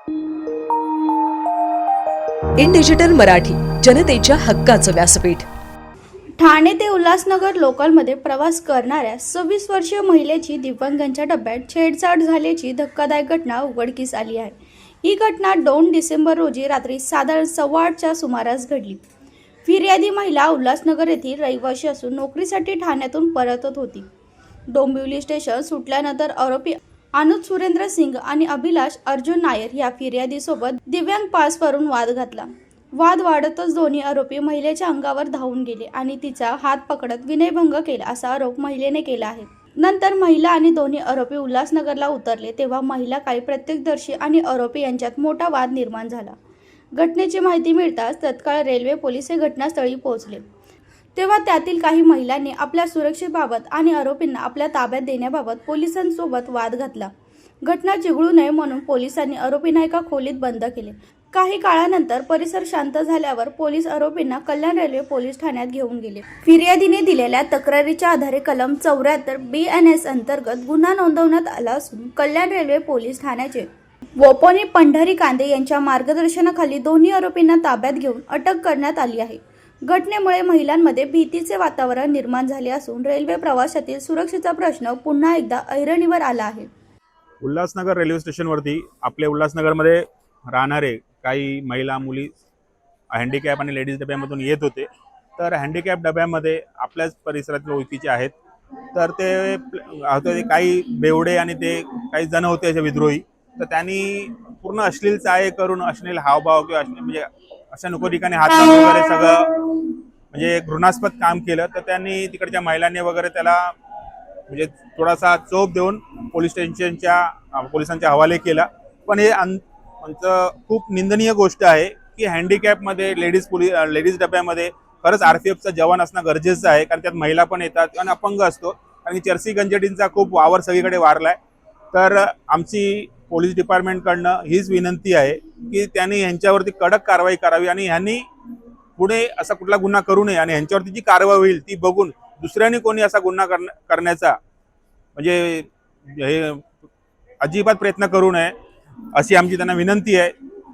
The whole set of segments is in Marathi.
इन डिजिटल मराठी, जनतेच्या हक्काचं व्यासपीठ। ठाणे ते उल्हासनगर लोकलमध्ये प्रवास करणाऱ्या 26 वर्षीय महिलेची दिव्यांगांच्या डब्यात छेडछाड झाल्याची धक्कादायक घटना उघडकीस आली आहे। ही घटना 2 डिसेंबर रोजी रात्री साधारण 8:15च्या सुमारास घडली। फिर्यादी महिला उल्हासनगर येथील रहिवासी असून नोकरीसाठी ठाण्यातून परतत होती। डोंबिवली स्टेशन सुटल्यानंतर आरोपी अनुज सुरेंद्र सिंग आणि अभिलाष अर्जुन नायर या फिर्यादीसोबत दिव्यांग पासवरून वाद घातला। वाद वाढतच दोन्ही आरोपी महिलेच्या अंगावर धावून गेले आणि तिचा हात पकडत विनयभंग केला असा आरोप महिलेने केला आहे। नंतर महिला आणि दोन्ही आरोपी उल्हासनगरला उतरले तेव्हा महिला काही प्रत्यक्षदर्शी आणि आरोपी यांच्यात मोठा वाद निर्माण झाला। घटनेची माहिती मिळताच तत्काळ रेल्वे पोलीस हे घटनास्थळी पोहोचले। तेव्हा त्यातील काही महिलांनी आपल्या सुरक्षेबाबत आणि आरोपींना आपल्या ताब्यात देण्याबाबत पोलिसांसोबत वाद घातला। घटना चिघळू नये म्हणून पोलिसांनी आरोपींना एका खोलीत बंद केले। काही काळानंतर परिसर शांत झाल्यावर पोलीस आरोपींना कल्याण रेल्वे पोलीस ठाण्यात घेऊन गेले। फिर्यादीने दिलेल्या तक्रारीच्या आधारे कलम 74 BNS अंतर्गत गुन्हा नोंदवण्यात आला असून कल्याण रेल्वे पोलीस ठाण्याचे वोपोनी पंढरी कांदे यांच्या मार्गदर्शनाखाली दोन्ही आरोपींना ताब्यात घेऊन अटक करण्यात आली आहे। घटनेमुळे महिलांमध्ये भीतीचे वातावरण निर्माण झाले असून रेल्वे प्रवासातील सुरक्षेचा प्रश्न पुन्हा एकदा ऐरणीवर आला आहे। उल्हासनगर रेल्वे स्टेशनवरती आपले उल्हासनगरमध्ये राहणारे काही महिला मुली हँडिकॅप आणि लेडीज डब्यामधून येत होते। तर हँडिकॅप डब्यामध्ये आपल्याच परिसरातील ओळखीचे आहेत। तर ते काही बेवडे आणि ते काही जण होते असे विद्रोही। तर त्यांनी पूर्ण अश्लील चाळे करून अश्लील हावभाव किंवा म्हणजे अशा नको ठिकाणी हात लावून वगैरे सगळं म्हणजे घृणास्पद काम केलं। तर त्यांनी तिकडच्या महिलांनी वगैरे त्याला म्हणजे थोडासा चोप देऊन पोलिसांच्या हवाले केला। पण हे खूप निंदनीय गोष्ट आहे की हँडिकॅपमध्ये लेडीज डब्यामध्ये खरंच RPFचा जवान असणं गरजेचं आहे, कारण त्यात महिला पण येतात आणि अपंग असतो। आणि चर्सी गंजटींचा खूप वावर सगळीकडे वारलाय। तर आमची पोलीस डिपार्टमेंटकडनं हीच विनंती आहे की त्यांनी यांच्यावरती कडक कारवाई करावी आणि ह्यांनी पुढे असा कुठला गुन्हा करू नये आणि ह्यांच्यावरती जी कारवाई होईल ती बघून दुसऱ्यांनी कोणी असा गुन्हा करण्याचा म्हणजे हे अजिबात प्रयत्न करू नये अशी आमची त्यांना विनंती आहे।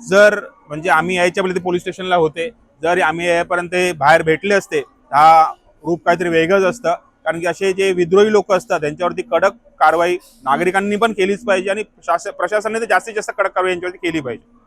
जर म्हणजे आम्ही यायच्या पहिले पोलीस स्टेशनला होते, जर आम्ही यापर्यंत बाहेर भेटले असते हा रूप काहीतरी वेगळंच असतं, कारण की असे जे विद्रोही लोक असतात त्यांच्यावरती कडक कारवाई नागरिकांनी पण केलीच पाहिजे आणि प्रशासनाने जास्तीत जास्त कडक कारवाई यांच्यावरती केली पाहिजे।